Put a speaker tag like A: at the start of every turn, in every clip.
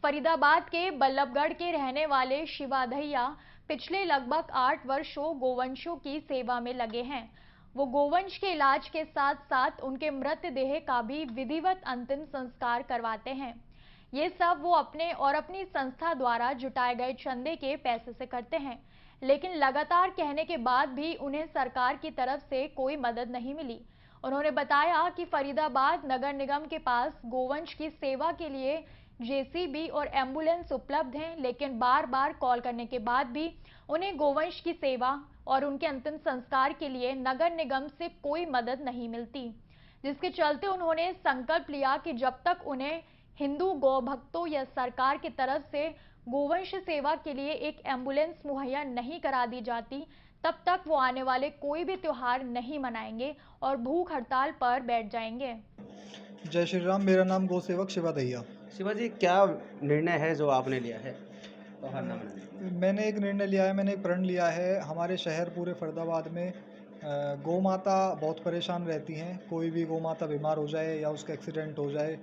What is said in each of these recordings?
A: फरीदाबाद के बल्लभगढ़ के रहने वाले शिवाधैया पिछले लगभग 8 वर्षों गोवंशों की सेवा में लगे हैं। वो गोवंश के इलाज के साथ साथ उनके मृतदेह का भी विधिवत अंतिम संस्कार करवाते हैं। ये सब वो अपने और अपनी संस्था द्वारा जुटाए गए चंदे के पैसे से करते हैं, लेकिन लगातार कहने के बाद भी उन्हें सरकार की तरफ से कोई मदद नहीं मिली। उन्होंने बताया कि फरीदाबाद नगर निगम के पास गोवंश की सेवा के लिए जेसीबी और एम्बुलेंस उपलब्ध हैं, लेकिन बार बार कॉल करने के बाद भी उन्हें गोवंश की सेवा और उनके अंतिम संस्कार के लिए नगर निगम से कोई मदद नहीं मिलती, जिसके चलते उन्होंने संकल्प लिया कि जब तक उन्हें हिंदू गौ भक्तों या सरकार की तरफ से गोवंश सेवा के लिए एक एम्बुलेंस मुहैया नहीं करा दी जाती, तब तक वो आने वाले कोई भी त्योहार नहीं मनाएंगे और भूख हड़ताल पर बैठ जाएंगे।
B: जय श्री राम। मेरा नाम गौ सेवक शिवाधैया।
C: शिवा जी, क्या निर्णय है जो आपने लिया है त्योहार न मनाने?
B: मैंने एक निर्णय लिया है, मैंने एक प्रण लिया है। हमारे शहर पूरे फरीदाबाद में गौ माता बहुत परेशान रहती हैं। कोई भी गौ माता बीमार हो जाए या उसका एक्सीडेंट हो जाए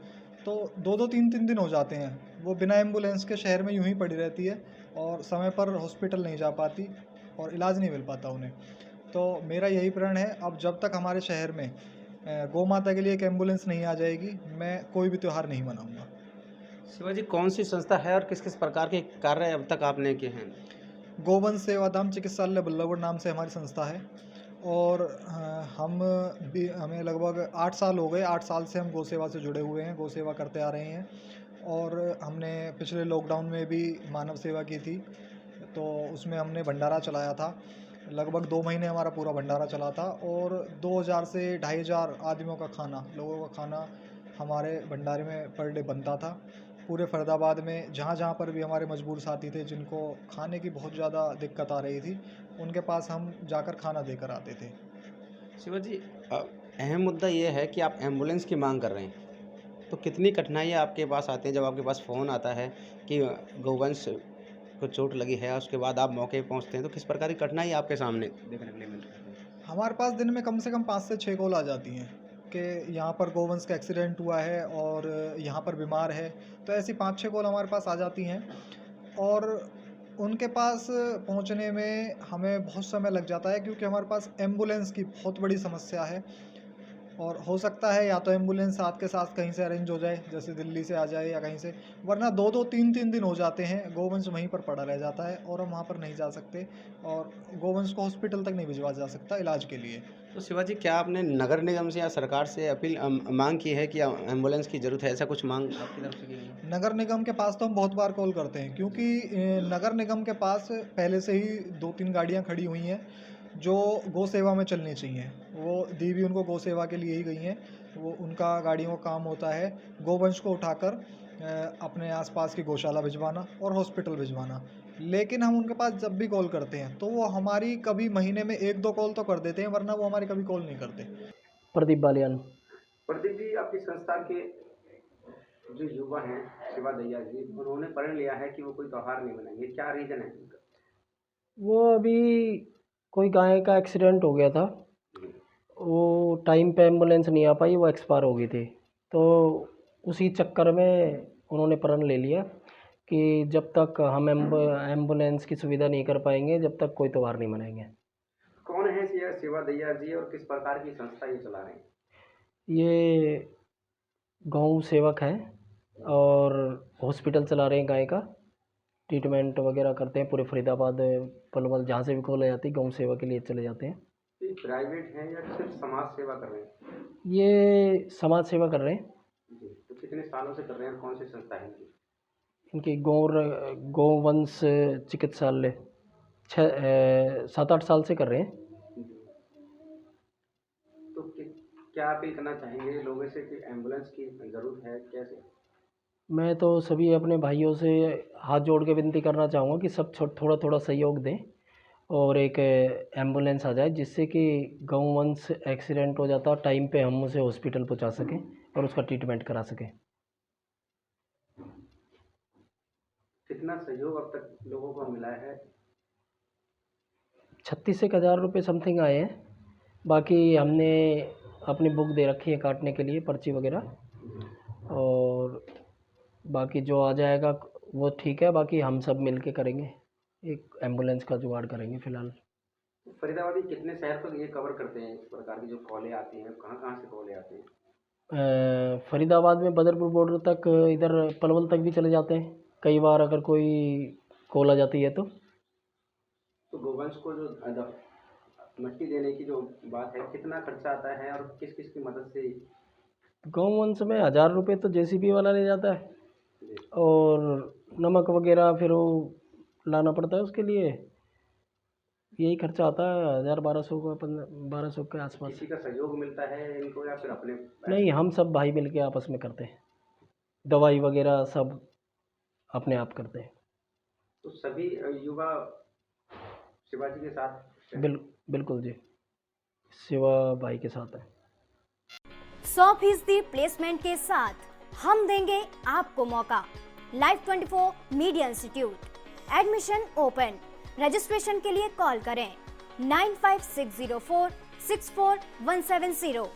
B: तो 2-2 3-3 दिन हो जाते हैं। वो बिना एम्बुलेंस के शहर में यूं ही पड़ी रहती है और समय पर हॉस्पिटल नहीं जा पाती और इलाज नहीं मिल पाता उन्हें। तो मेरा यही प्रण है, अब जब तक हमारे शहर में गौ माता के लिए एक एम्बुलेंस नहीं आ जाएगी, मैं कोई भी त्यौहार नहीं मनाऊंगा।
C: शिवा जी, कौन सी संस्था है और किस किस प्रकार के कार्य अब तक आपने किए हैं?
B: गोवंश सेवाधाम चिकित्सालय बल्लभगढ़ नाम से हमारी संस्था है और हमें लगभग 8 साल हो गए। 8 साल से हम गौ सेवा से जुड़े हुए हैं, गौ सेवा करते आ रहे हैं और हमने पिछले लॉकडाउन में भी मानव सेवा की थी, तो उसमें हमने भंडारा चलाया था। लगभग 2 महीने हमारा पूरा भंडारा चला था और 2000 से 2500 आदमियों का खाना, लोगों का खाना हमारे भंडारे में पर डे बनता था। पूरे फरीदाबाद में जहाँ पर भी हमारे मजबूर साथी थे जिनको खाने की बहुत ज़्यादा दिक्कत आ रही थी, उनके पास हम जाकर खाना देकर आते थे।
C: शिवा जी, अहम मुद्दा ये है कि आप एम्बुलेंस की मांग कर रहे हैं, तो कितनी कठिनाइयाँ आपके पास आती हैं जब आपके पास फ़ोन आता है कि गौवंश को चोट लगी है, उसके बाद आप मौके पे पहुँचते हैं, तो किस प्रकार की कठिनाई आपके सामने देखने के लिए मिलती है?
B: हमारे पास दिन में कम से कम 5 से 6 कॉल आ जाती हैं कि यहाँ पर गोवंश का एक्सीडेंट हुआ है और यहाँ पर बीमार है। तो ऐसी 5-6 कॉल हमारे पास आ जाती हैं और उनके पास पहुँचने में हमें बहुत समय लग जाता है, क्योंकि हमारे पास एम्बुलेंस की बहुत बड़ी समस्या है। और हो सकता है या तो एम्बुलेंस साथ के साथ कहीं से अरेंज हो जाए, जैसे दिल्ली से आ जाए या कहीं से, वरना 2-2 3-3 दिन हो जाते हैं। गोवंश वहीं पर पड़ा रह जाता है और हम वहाँ पर नहीं जा सकते और गोवंश को हॉस्पिटल तक नहीं भिजवा जा सकता इलाज के लिए।
C: तो शिवा जी, क्या आपने नगर निगम से या सरकार से मांग की है कि एम्बुलेंस की ज़रूरत है? ऐसा कुछ मांग आपकी तरफ से की गई है?
B: नगर निगम के पास तो हम बहुत बार कॉल करते हैं, क्योंकि नगर निगम के पास पहले से ही 2-3 गाड़ियाँ खड़ी हुई हैं जो गौ सेवा में चलनी चाहिए। वो दी भी उनको गौ सेवा के लिए ही गई हैं। वो उनका गाड़ियों का काम होता है गोवंश को उठाकर अपने आसपास की गौशाला भिजवाना और हॉस्पिटल भिजवाना। लेकिन हम उनके पास जब भी कॉल करते हैं तो वो हमारी कभी महीने में 1-2 कॉल तो कर देते हैं, वरना वो हमारी कभी कॉल नहीं करते।
D: प्रदीप बालियान।
C: प्रदीप जी, आपकी संस्था के जो युवा हैं शिवाधैया जी, उन्होंने प्रण लिया है कि वो कोई त्योहार नहीं मनाएंगे, क्या रीज़न है उनका?
D: वो अभी कोई गाय का एक्सीडेंट हो गया था, वो टाइम पे एम्बुलेंस नहीं आ पाई, वो एक्सपायर हो गई थी। तो उसी चक्कर में उन्होंने प्रण ले लिया कि जब तक हम एम्बुलेंस की सुविधा नहीं कर पाएंगे, जब तक कोई त्यौहार नहीं मनाएंगे।
C: कौन है शिवाधैया जी और किस प्रकार की संस्था ये चला रहे हैं?
D: ये गौ सेवक हैं और हॉस्पिटल चला रहे हैं, गाय का ट्रीटमेंट वगैरह करते हैं। पूरे फरीदाबाद पलवल जहाँ से भी कॉल आ जाती है गौ सेवा के लिए चले जाते हैं।
C: ये प्राइवेट है या सिर्फ समाज सेवा कर रहे हैं?
D: ये समाज सेवा कर रहे हैं।
C: जी, तो कितने सालों से कर रहे हैं और कौन सी संस्था है इनकी?
D: इनकी गोवंश चिकित्सालय 7-8 साल से कर रहे हैं।
C: जी। तो क्या अपील करना चाहेंगे लोगों से कि एम्बुलेंस की ज़रूरत है कैसे?
D: मैं तो सभी अपने भाइयों से हाथ जोड़ के विनती करना चाहूँगा कि सब थोड़ा थोड़ा सहयोग दें और एक एम्बुलेंस आ जाए, जिससे कि गौवंश एक्सीडेंट हो जाता टाइम पे हम उसे हॉस्पिटल पहुंचा सकें और उसका ट्रीटमेंट करा सकें।
C: कितना सहयोग अब तक लोगों को मिला है?
D: 36,000 रुपये समथिंग आए हैं। बाकी हमने अपनी बुक दे रखी है काटने के लिए, पर्ची वगैरह, और बाकी जो आ जाएगा वो ठीक है, बाकी हम सब मिल के करेंगे, एक एम्बुलेंस का जुगाड़ करेंगे फ़िलहाल।
C: फरीदाबाद के कितने शहर तक ये कवर करते हैं, इस प्रकार की जो कॉलें आती हैं, कहाँ से कॉलें आती हैं?
D: फरीदाबाद में बदरपुर बॉर्डर तक, इधर पलवल तक भी चले जाते हैं कई बार, अगर कोई कॉल आ जाती है तो।
C: गोवंश को जो मिट्टी देने की जो बात है, कितना खर्चा आता है और किस किस की मदद से?
D: गौवंश में 1000 रुपये तो जेसीबी वाला ले जाता है,
C: जी।
D: और नमक वगैरह फिर वो लाना पड़ता है उसके लिए, यही खर्चा आता है 1000-1200 का, 1200 के आसपास।
C: किसी का सहयोग मिलता है इनको या फिर अपने?
D: नहीं, हम सब भाई मिल के आपस में करते हैं, दवाई वगैरह सब अपने आप करते हैं।
C: तो सभी युवा शिवाजी के साथ?
D: बिल्कुल जी, शिवा भाई के साथ है।
E: 100% प्लेसमेंट के साथ हम देंगे आपको मौका। Life 24 media institute, admission open. Registration के लिए कॉल करें 9560464170।